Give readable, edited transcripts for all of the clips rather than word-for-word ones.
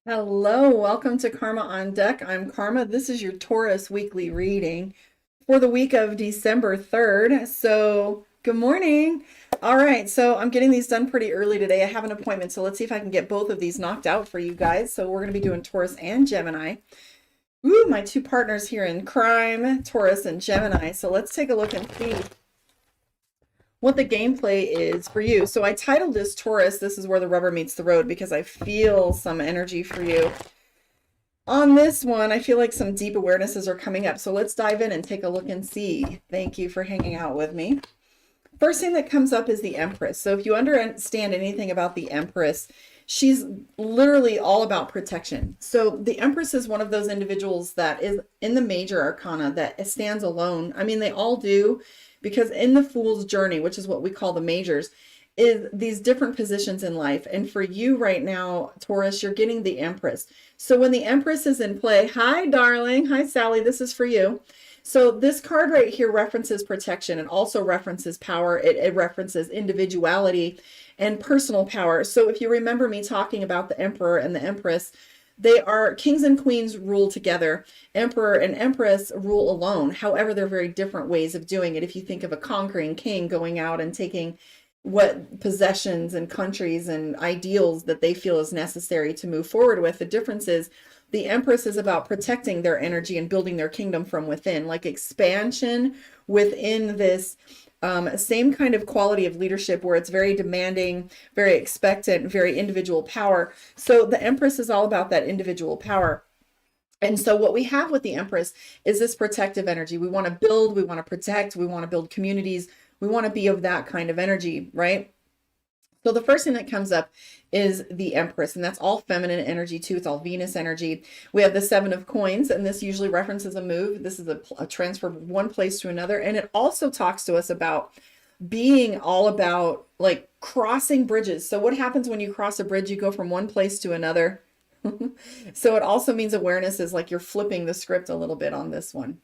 Hello, welcome to Karma on Deck. I'm Karma. This is your Taurus weekly reading for the week of December 3rd. So, good morning. All right, so I'm getting these done pretty early today. I have an appointment, so let's see if I can get both of these knocked out for you guys. So, we're going to be doing Taurus and Gemini. Ooh, my two partners here in crime, Taurus and Gemini. So, let's take a look and see what the gameplay is for you. So I titled this Taurus, this is where the rubber meets the road, because I feel some energy for you. On this one, I feel like some deep awarenesses are coming up. So let's dive in and take a look and see. Thank you for hanging out with me. First thing that comes up is the Empress. So if you understand anything about the Empress, she's literally all about protection. So the Empress is one of those individuals that is in the major arcana that stands alone. I mean, they all do, because in the Fool's Journey, which is what we call the majors, is these different positions in life. And for you right now, Taurus, you're getting the Empress. So when the Empress is in play, hi, darling. Hi, Sally. This is for you. So this card right here references protection and also references power. It references individuality and personal power. So if you remember me talking about the Emperor and the Empress, they are kings and queens rule together. Emperor and Empress rule alone. However, they're very different ways of doing it. If you think of a conquering king going out and taking what possessions and countries and ideals that they feel is necessary to move forward with, the difference is the Empress is about protecting their energy and building their kingdom from within, like expansion within this same kind of quality of leadership where it's very demanding, very expectant, very individual power. So the Empress is all about that individual power. And so what we have with the Empress is this protective energy. We want to build, we want to protect, we want to build communities. We want to be of that kind of energy, right? So the first thing that comes up is the Empress, and that's all feminine energy too. It's all Venus energy. We have the Seven of Coins, and this usually references a move. This is a transfer from one place to another. And it also talks to us about being all about like crossing bridges. So what happens when you cross a bridge? You go from one place to another. So it also means awareness is like you're flipping the script a little bit on this one.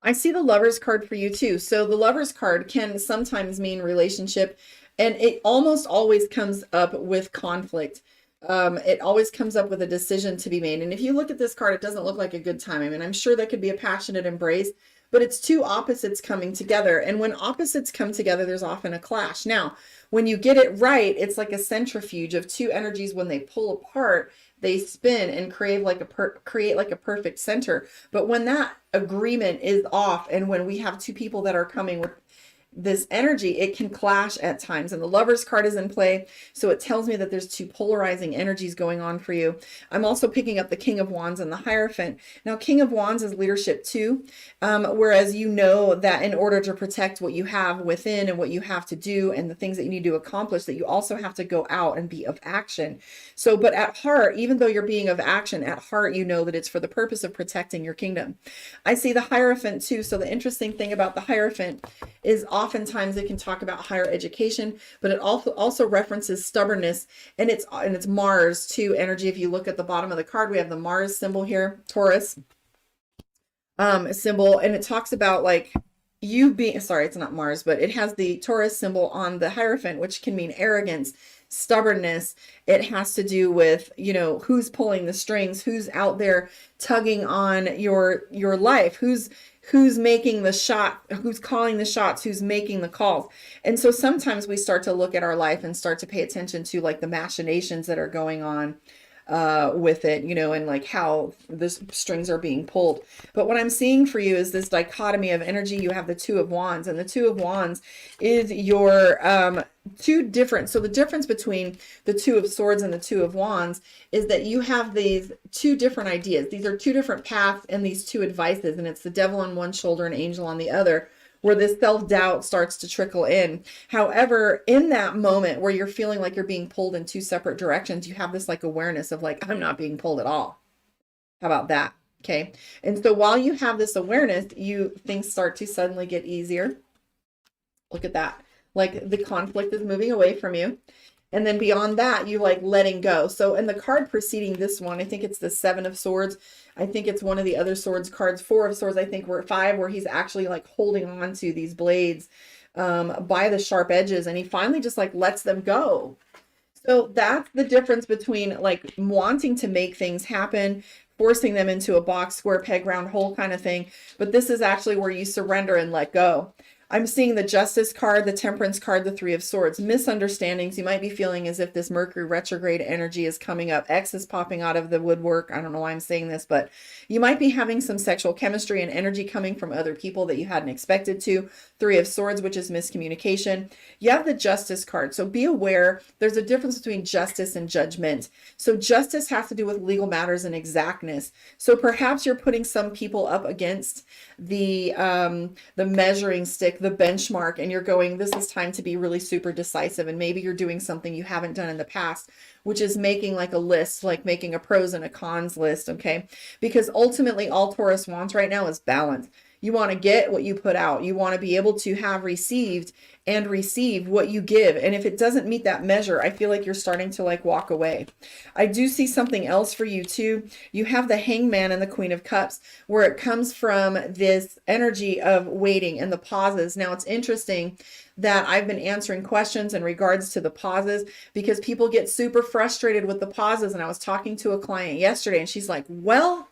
I see the Lovers card for you too. So the Lovers card can sometimes mean relationship, and it almost always comes up with conflict. It always comes up with a decision to be made. And if you look at this card, it doesn't look like a good time. I mean, I'm sure that could be a passionate embrace, but it's two opposites coming together. And when opposites come together, there's often a clash. Now, when you get it right, it's like a centrifuge of two energies. When they pull apart, they spin and create like a perfect center. But when that agreement is off, and when we have two people that are coming with this energy, it can clash at times. And the Lovers card is in play, so it tells me that there's two polarizing energies going on for you. I'm also picking up the King of Wands and the Hierophant. Now, King of Wands is leadership too, whereas you know that in order to protect what you have within and what you have to do and the things that you need to accomplish, that you also have to go out and be of action. So, but at heart, even though you're being of action, at heart, you know that it's for the purpose of protecting your kingdom. I see the Hierophant too. So the interesting thing about the Hierophant is oftentimes it can talk about higher education, but it also references stubbornness, and it's Mars too energy. If you look at the bottom of the card, we have the Mars symbol here, Taurus symbol, and it talks about like you being, sorry, it's not Mars, but it has the Taurus symbol on the Hierophant, which can mean arrogance, stubbornness. It has to do with, you know, who's pulling the strings, who's out there tugging on your life, who's making the shot, who's calling the shots, who's making the calls. And so sometimes we start to look at our life and start to pay attention to like the machinations that are going on with it, you know, and like how the strings are being pulled. But what I'm seeing for you is this dichotomy of energy. You have the Two of Wands, and the Two of Wands is your two different. So the difference between the Two of Swords and the Two of Wands is that you have these two different ideas. These are two different paths and these two advices, and it's the devil on one shoulder and angel on the other, where this self-doubt starts to trickle in. However, in that moment where you're feeling like you're being pulled in two separate directions, you have this like awareness of like, I'm not being pulled at all. How about that? Okay. And so while you have this awareness, things start to suddenly get easier. Look at that. Like the conflict is moving away from you. And then beyond that, you like letting go. So in the card preceding this one, I think it's the Seven of Swords. I think it's one of the other swords cards, Four of Swords, I think, were five, where he's actually like holding on to these blades by the sharp edges, and he finally just like lets them go. So that's the difference between like wanting to make things happen, forcing them into a box, square peg, round hole kind of thing. But this is actually where you surrender and let go. I'm seeing the Justice card, the Temperance card, the Three of Swords. Misunderstandings. You might be feeling as if this Mercury retrograde energy is coming up. X is popping out of the woodwork. I don't know why I'm saying this, but you might be having some sexual chemistry and energy coming from other people that you hadn't expected to. Three of Swords, which is miscommunication. You have the Justice card. So be aware there's a difference between justice and judgment. So justice has to do with legal matters and exactness. So perhaps you're putting some people up against the measuring stick, the benchmark, and you're going, this is time to be really super decisive. And maybe you're doing something you haven't done in the past, which is making like a list, like making a pros and a cons list. Okay. Because ultimately all Taurus wants right now is balance. You want to get what you put out. You want to be able to have received and receive what you give. And if it doesn't meet that measure, I feel like you're starting to like walk away. I do see something else for you too. You have the Hangman and the Queen of Cups, where it comes from this energy of waiting and the pauses. Now it's interesting that I've been answering questions in regards to the pauses because people get super frustrated with the pauses. And I was talking to a client yesterday and she's like, well,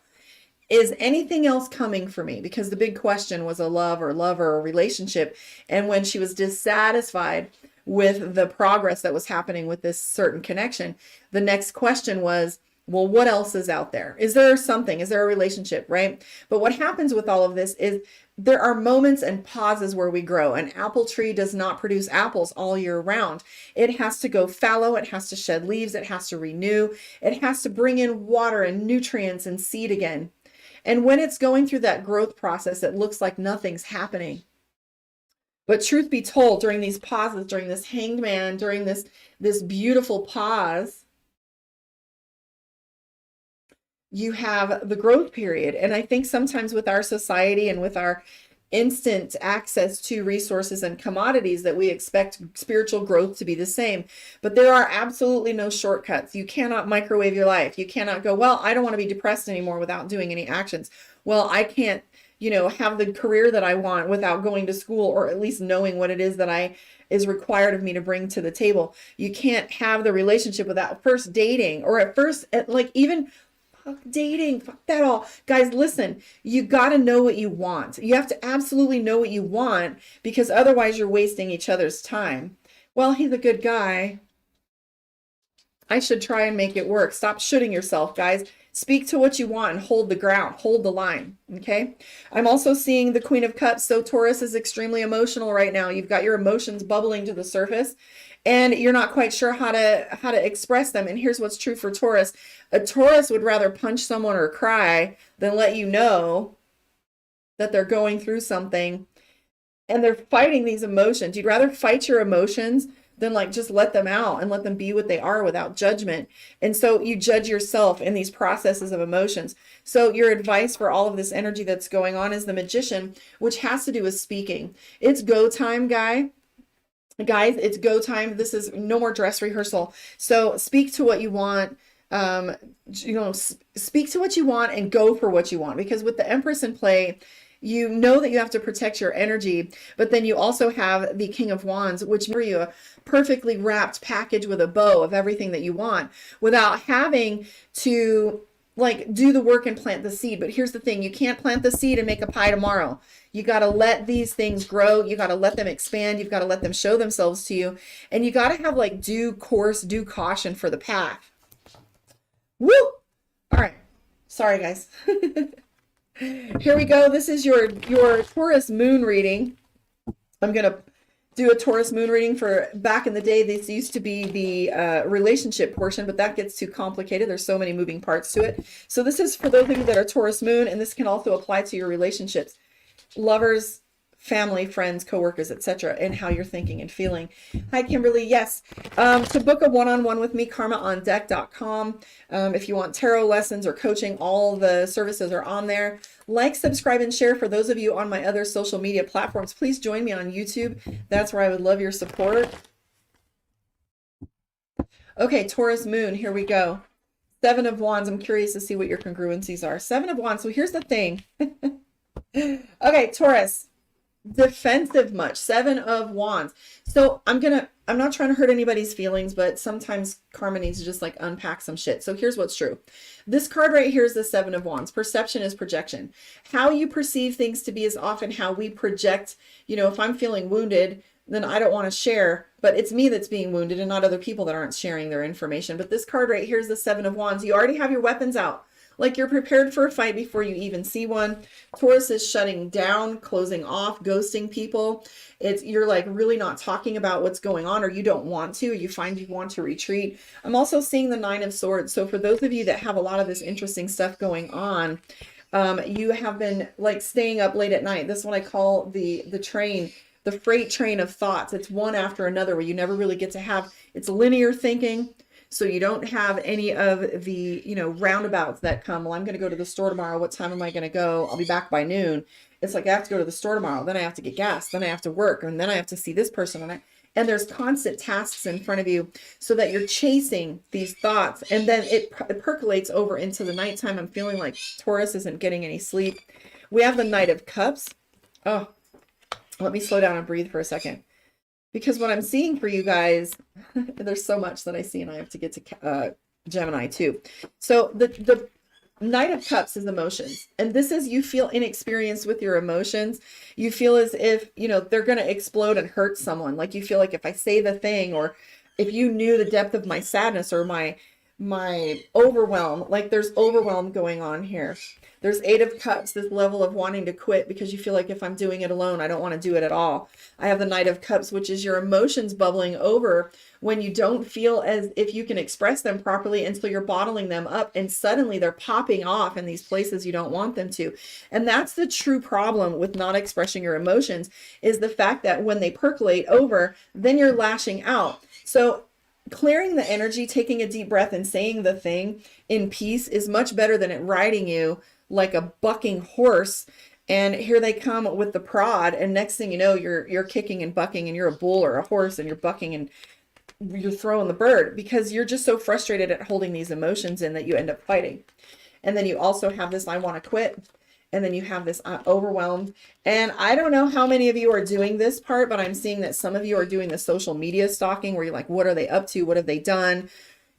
is anything else coming for me? Because the big question was a love or lover or relationship. And when she was dissatisfied with the progress that was happening with this certain connection, the next question was, well, what else is out there? Is there something? Is there a relationship, right? But what happens with all of this is there are moments and pauses where we grow. An apple tree does not produce apples all year round. It has to go fallow. It has to shed leaves. It has to renew. It has to bring in water and nutrients and seed again. And when it's going through that growth process, it looks like nothing's happening. But truth be told, during these pauses, during this Hanged Man, during this beautiful pause, you have the growth period. And I think sometimes with our society and with our instant access to resources and commodities that we expect spiritual growth to be the same. But there are absolutely no shortcuts. You cannot microwave your life. You cannot go, well, I don't want to be depressed anymore without doing any actions. Well, I can't, have the career that I want without going to school or at least knowing what it is that is required of me to bring to the table. You can't have the relationship without first dating or even dating, fuck that all. Guys, listen, you got to know what you want. You have to absolutely know what you want because otherwise you're wasting each other's time. Well, he's a good guy. I should try and make it work. Stop shooting yourself, guys. Speak to what you want and hold the ground, hold the line. Okay. I'm also seeing the Queen of Cups. So Taurus is extremely emotional right now. You've got your emotions bubbling to the surface and you're not quite sure how to express them. And here's what's true for Taurus. A Taurus would rather punch someone or cry than let you know that they're going through something and they're fighting these emotions. You'd rather fight your emotions than like just let them out and let them be what they are without judgment. And so you judge yourself in these processes of emotions. So your advice for all of this energy that's going on is the Magician, which has to do with speaking. It's go time, guys, it's go time. This is no more dress rehearsal. So speak to what you want. Speak to what you want and go for what you want, because with the Empress in play, you know that you have to protect your energy, but then you also have the King of Wands, which gives you a perfectly wrapped package with a bow of everything that you want without having to like do the work and plant the seed. But here's the thing, you can't plant the seed and make a pie tomorrow. You got to let these things grow. You got to let them expand. You've got to let them show themselves to you. And you got to have like due caution for the path. Woo! All right. Sorry, guys. Here we go. This is your Taurus moon reading. I'm going to do a Taurus moon reading for back in the day. This used to be the relationship portion, but that gets too complicated. There's so many moving parts to it. So this is for those of you that are Taurus moon, and this can also apply to your relationships, lovers, family, friends, coworkers, etc., and how you're thinking and feeling. Hi, Kimberly. Yes. To book a one-on-one with me, karmaondeck.com. If you want tarot lessons or coaching, all the services are on there. Like, subscribe, and share. For those of you on my other social media platforms, please join me on YouTube. That's where I would love your support. Okay, Taurus moon, here we go. 7 of Wands. I'm curious to see what your congruencies are. 7 of Wands. So here's the thing. Okay, Taurus. defensive much. 7 of Wands. So I'm not trying to hurt anybody's feelings, but sometimes karma needs to just like unpack some shit. So here's what's true. This card right here is the 7 of Wands. Perception is projection. How you perceive things to be is often how we project. If I'm feeling wounded, then I don't want to share, but it's me that's being wounded and not other people that aren't sharing their information. But this card right here is the 7 of Wands. You already have your weapons out. Like you're prepared for a fight before you even see one. Taurus is shutting down, closing off, ghosting people. You're like really not talking about what's going on, or you don't want to, you find you want to retreat. I'm also seeing the 9 of Swords. So for those of you that have a lot of this interesting stuff going on, you have been like staying up late at night. This is what I call the train, the freight train of thoughts. It's one after another where you never really get to have, it's linear thinking. So you don't have any of the, roundabouts that come. Well, I'm going to go to the store tomorrow. What time am I going to go? I'll be back by noon. It's like I have to go to the store tomorrow. Then I have to get gas. Then I have to work. And then I have to see this person. And there's constant tasks in front of you so that you're chasing these thoughts. And then it percolates over into the nighttime. I'm feeling like Taurus isn't getting any sleep. We have the Knight of Cups. Oh, let me slow down and breathe for a second. Because what I'm seeing for you guys, there's so much that I see, and I have to get to Gemini too. So the Knight of Cups is emotions. And this is, you feel inexperienced with your emotions. You feel as if, they're going to explode and hurt someone. Like you feel like if I say the thing, or if you knew the depth of my sadness or my overwhelm, like there's overwhelm going on here. There's 8 of Cups, this level of wanting to quit because you feel like if I'm doing it alone, I don't want to do it at all. I have the Knight of Cups, which is your emotions bubbling over when you don't feel as if you can express them properly until you're bottling them up, and suddenly they're popping off in these places you don't want them to. And that's the true problem with not expressing your emotions, is the fact that when they percolate over, then you're lashing out. So clearing the energy, taking a deep breath and saying the thing in peace is much better than it riding you like a bucking horse. And here they come with the prod, and next thing you know, you're kicking and bucking, and you're a bull or a horse, and you're bucking and you're throwing the bird because you're just so frustrated at holding these emotions in that you end up fighting. And then you also have this I want to quit, and then you have this overwhelmed. And I don't know how many of you are doing this part, but I'm seeing that some of you are doing the social media stalking where you're like, what are they up to? What have they done?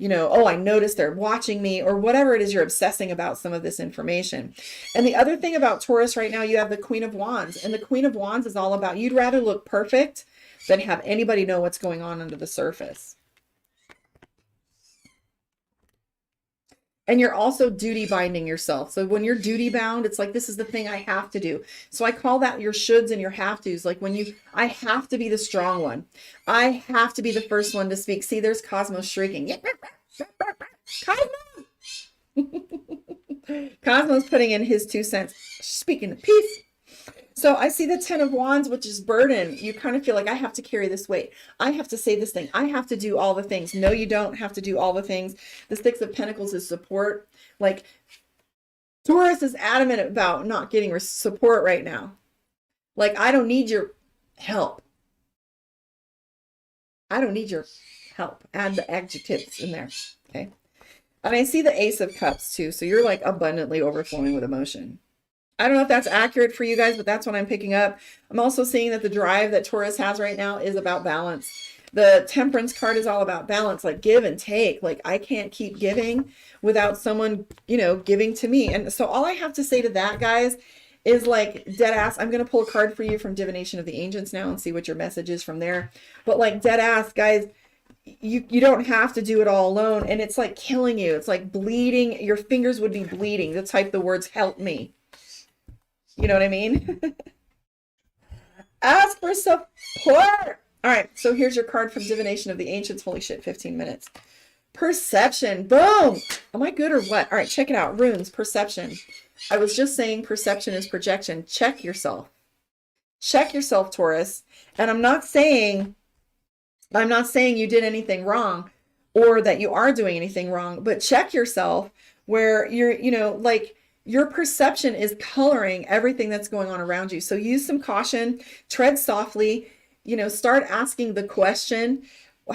Oh, I noticed they're watching me, or whatever it is, you're obsessing about some of this information. And the other thing about Taurus right now, you have the Queen of Wands, and the Queen of Wands is all about, you'd rather look perfect than have anybody know what's going on under the surface. And you're also duty binding yourself. So when you're duty bound, it's like, this is the thing I have to do. So I call that your shoulds and your have tos. Like I have to be the strong one. I have to be the first one to speak. See, there's Cosmos shrieking. Cosmos! Cosmos putting in his 2 cents, speaking of peace. So I see the 10 of Wands, which is burden. You kind of feel like I have to carry this weight. I have to say this thing. I have to do all the things. No, you don't have to do all the things. The 6 of Pentacles is support. Like Taurus is adamant about not getting support right now. Like, I don't need your help. I don't need your help. Add the adjectives in there. Okay. And I see the Ace of Cups too. So you're like abundantly overflowing with emotion. I don't know if that's accurate for you guys, but that's what I'm picking up. I'm also seeing that the drive that Taurus has right now is about balance. The Temperance card is all about balance, like give and take. Like I can't keep giving without someone, giving to me. And so all I have to say to that, guys, is like dead ass. I'm going to pull a card for you from Divination of the Ancients now and see what your message is from there. But like dead ass, guys, you don't have to do it all alone. And it's like killing you. It's like bleeding. Your fingers would be bleeding to type the words, help me. You know what I mean? Ask for support. All right. So here's your card from Divination of the Ancients. Holy shit, 15 minutes. Perception. Boom. Am I good or what? All right. Check it out. Runes. Perception. I was just saying perception is projection. Check yourself. Check yourself, Taurus. And I'm not saying you did anything wrong or that you are doing anything wrong, but check yourself where you're, like, your perception is coloring everything that's going on around you. So use some caution, tread softly, start asking the question,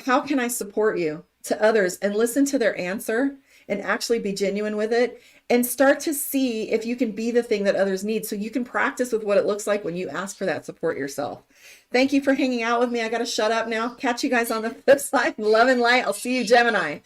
how can I support you to others, and listen to their answer and actually be genuine with it. and start to see if you can be the thing that others need, so you can practice with what it looks like when you ask for that support yourself. Thank you for hanging out with me. I got to shut up now. Catch you guys on the flip side. Love and light. I'll see you, Gemini.